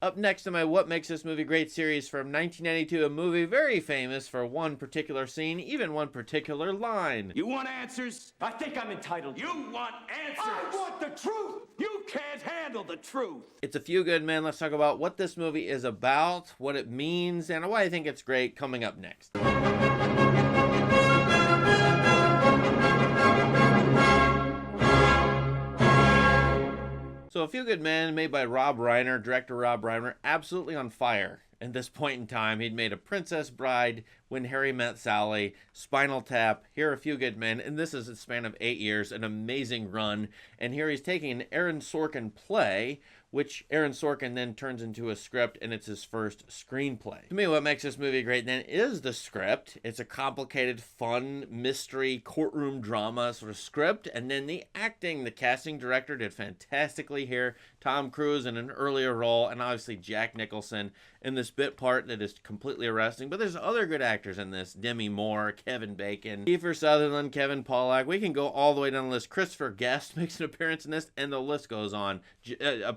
Up next in my What Makes This Movie Great series from 1992, a movie very famous for one particular scene, even one particular line. You want answers? I think I'm entitled. You want answers? I want the truth! You can't handle the truth! It's A Few Good Men. Let's talk about what this movie is about, what it means, and why I think it's great coming up next. So A Few Good Men, made by Rob Reiner, director Rob Reiner, absolutely on fire. At this point in time, he'd made A Princess Bride, When Harry Met Sally, Spinal Tap, here A Few Good Men, and this is a span of 8 years, an amazing run. And here he's taking an Aaron Sorkin play, which Aaron Sorkin then turns into a script, and it's his first screenplay. To me, what makes this movie great then is the script. It's a complicated, fun, mystery, courtroom drama sort of script, and then the acting. The casting director did fantastically here. Tom Cruise in an earlier role, and obviously Jack Nicholson in this bit part that is completely arresting. But there's other good actors in this. Demi Moore, Kevin Bacon, Kiefer Sutherland, Kevin Pollak. We can go all the way down the list. Christopher Guest makes an appearance in this, and the list goes on. J.A.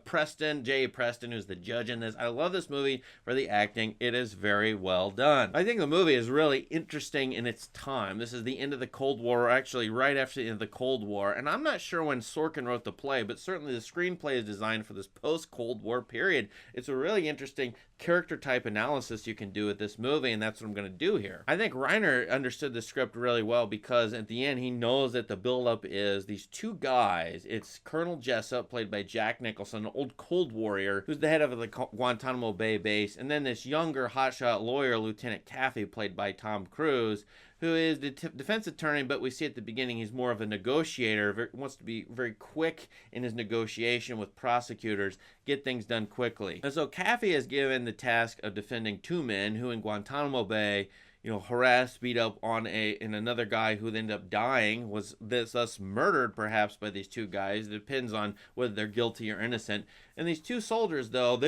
Preston, who's the judge in this. I love this movie for the acting. It is very well done. I think the movie is really interesting in its time. This is the end of the Cold War, or actually right after the end of the Cold War, and I'm not sure when Sorkin wrote the play, but certainly the screenplay is designed for this post-Cold War period. It's a really interesting character type analysis you can do with this movie, and that's what I'm going to do here. I think Reiner understood the script really well, because at the end he knows that the buildup is these two guys. It's Colonel Jessup, played by Jack Nicholson, an old Cold Warrior who's the head of the Guantanamo Bay base, and then this younger hotshot lawyer, Lieutenant Caffey, played by Tom Cruise, who is the defense attorney, but we see at the beginning he's more of a negotiator, wants to be very quick in his negotiation with prosecutors, get things done quickly. And so Caffey is given the task of defending two men who in Guantanamo Bay, harassed, beat up on another guy who ended up dying, was thus murdered perhaps by these two guys. It depends on whether they're guilty or innocent. And these two soldiers, though,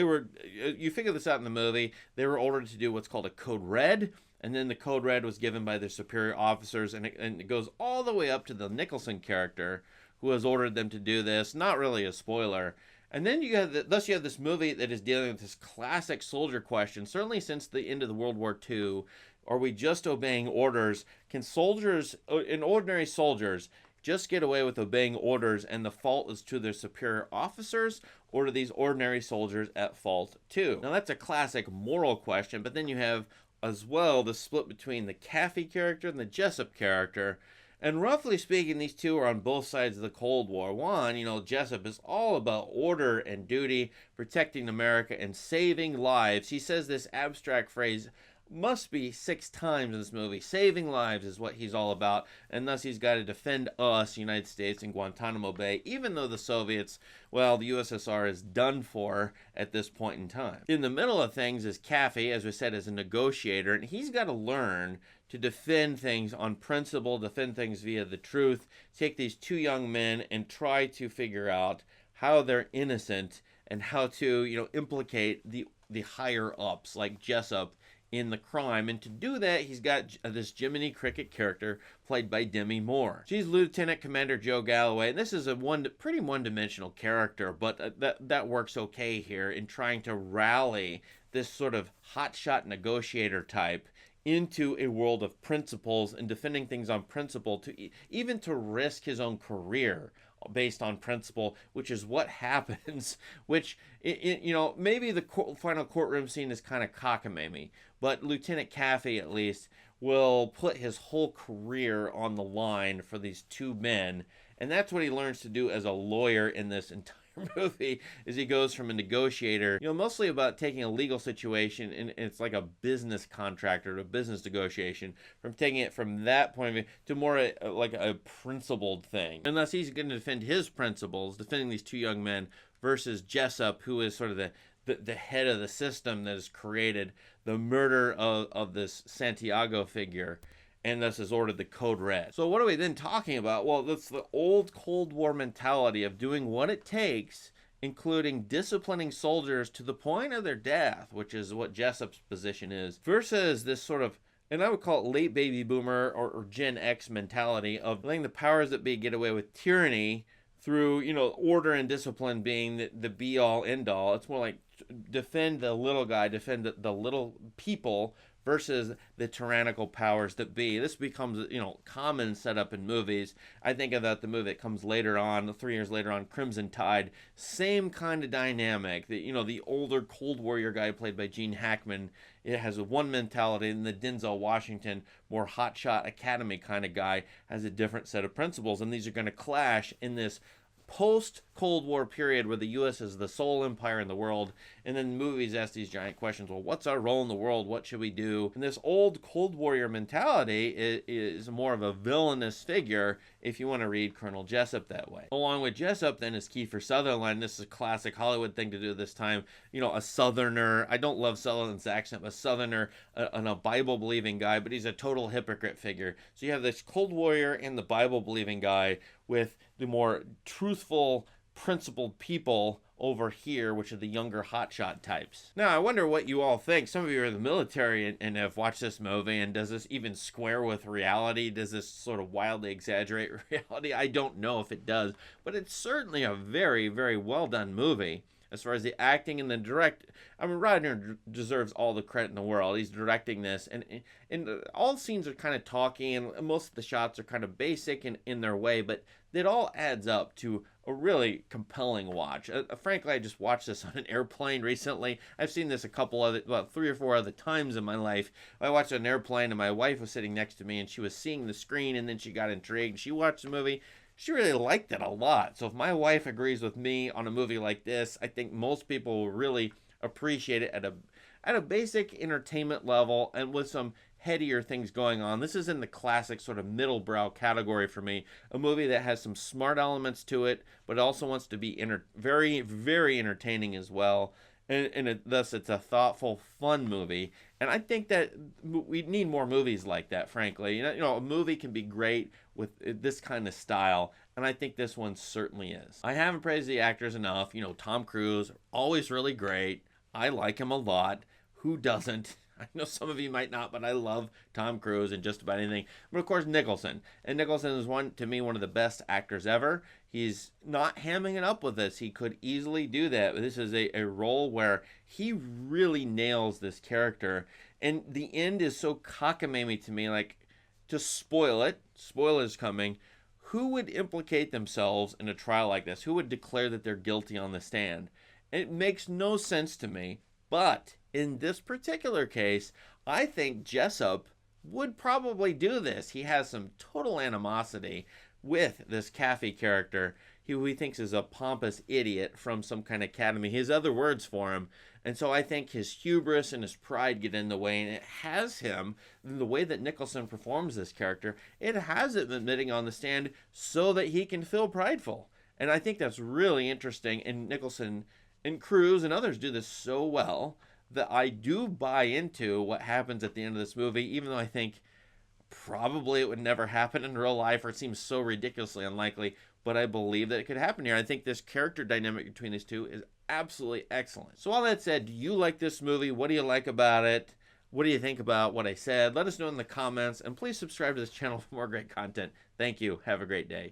you figure this out in the movie, they were ordered to do what's called a Code Red. And then the Code Red was given by their superior officers, and it goes all the way up to the Nicholson character, who has ordered them to do this. Not really a spoiler. And then you have this movie that is dealing with this classic soldier question, certainly since the end of the World War II. Are we just obeying orders? Can soldiers, ordinary soldiers, just get away with obeying orders, and the fault is to their superior officers, or are these ordinary soldiers at fault too? Now that's a classic moral question, but then you have as well the split between the Caffey character and the Jessup character. And roughly speaking, these two are on both sides of the Cold War. One, Jessup is all about order and duty, protecting America and saving lives. He says this abstract phrase must be 6 times in this movie. Saving lives is what he's all about, and thus he's got to defend us, United States, in Guantanamo Bay, even though the Soviets, the USSR is done for at this point in time. In the middle of things is Caffey, as we said, as a negotiator, and he's got to learn to defend things on principle, defend things via the truth, take these two young men and try to figure out how they're innocent and how to, implicate the higher ups like Jessup in the crime. And to do that, he's got this Jiminy Cricket character played by Demi Moore. She's Lieutenant Commander Joe Galloway, and this is a pretty one-dimensional character, but that works okay here in trying to rally this sort of hotshot negotiator type into a world of principles and defending things on principle, even to risk his own career based on principle, which is what happens, which, maybe the final courtroom scene is kind of cockamamie, but Lieutenant Caffey, at least, will put his whole career on the line for these two men, and that's what he learns to do as a lawyer in this entire movie, is he goes from a negotiator, mostly about taking a legal situation, and it's like a business contract or a business negotiation, from taking it from that point of view to more like a principled thing. Unless he's going to defend his principles, defending these two young men, versus Jessup, who is sort of the head of the system that has created the murder of this Santiago figure, and thus has ordered the Code Red. So what are we then talking about? Well, that's the old Cold War mentality of doing what it takes, including disciplining soldiers to the point of their death, which is what Jessup's position is, versus this sort of, and I would call it late baby boomer or Gen X mentality of letting the powers that be get away with tyranny through, order and discipline being the be-all, end-all. It's more like defend the little guy, defend the little people versus the tyrannical powers that be. This becomes, common setup in movies. I think of that the movie that comes later on, 3 years later on, Crimson Tide. Same kind of dynamic. The older Cold Warrior guy played by Gene Hackman, it has one mentality, and the Denzel Washington, more hotshot academy kind of guy, has a different set of principles. And these are going to clash in this post-Cold War period where the U.S. is the sole empire in the world, and then movies ask these giant questions. Well, what's our role in the world? What should we do? And this old Cold Warrior mentality is more of a villainous figure if you want to read Colonel Jessup that way. Along with Jessup then is Kiefer Sutherland. This is a classic Hollywood thing to do this time. A Southerner. I don't love Sutherland's accent, but a Southerner, a Bible-believing guy, but he's a total hypocrite figure. So you have this Cold Warrior and the Bible-believing guy with the more truthful, principled people over here, which are the younger hotshot types. Now, I wonder what you all think. Some of you are in the military and have watched this movie, and does this even square with reality? Does this sort of wildly exaggerate reality? I don't know if it does, but it's certainly a very, very well done movie. As far as the acting and the Reiner deserves all the credit in the world. He's directing this, and all scenes are kind of talky, and most of the shots are kind of basic in their way, but it all adds up to a really compelling watch. Frankly, I just watched this on an airplane recently. I've seen this about 3 or 4 other times in my life. I watched it on an airplane, and my wife was sitting next to me, and she was seeing the screen, and then she got intrigued. She watched the movie. She really liked it a lot. So if my wife agrees with me on a movie like this, I think most people will really appreciate it at a basic entertainment level and with some headier things going on. This is in the classic sort of middle brow category for me. A movie that has some smart elements to it, but also wants to be very, very entertaining as well. And thus it's a thoughtful, fun movie. And I think that we need more movies like that, frankly. A movie can be great with this kind of style, and I think this one certainly is. I haven't praised the actors enough. Tom Cruise, always really great. I like him a lot. Who doesn't? I know some of you might not, but I love Tom Cruise and just about anything. But of course, Nicholson. And Nicholson is one of the best actors ever. He's not hamming it up with this. He could easily do that. This is a role where he really nails this character. And the end is so cockamamie to me, like, to spoil it, spoilers coming, who would implicate themselves in a trial like this? Who would declare that they're guilty on the stand? It makes no sense to me, but in this particular case, I think Jessup would probably do this. He has some total animosity with this Caffey character, who he thinks is a pompous idiot from some kind of academy. He has other words for him. And so I think his hubris and his pride get in the way, and it has him, the way that Nicholson performs this character, it has him admitting on the stand so that he can feel prideful. And I think that's really interesting, and Nicholson and Cruise and others do this so well that I do buy into what happens at the end of this movie, even though I think probably it would never happen in real life, or it seems so ridiculously unlikely, but I believe that it could happen here. I think this character dynamic between these two is absolutely excellent. So all that said, do you like this movie? What do you like about it? What do you think about what I said? Let us know in the comments, and please subscribe to this channel for more great content. Thank you. Have a great day.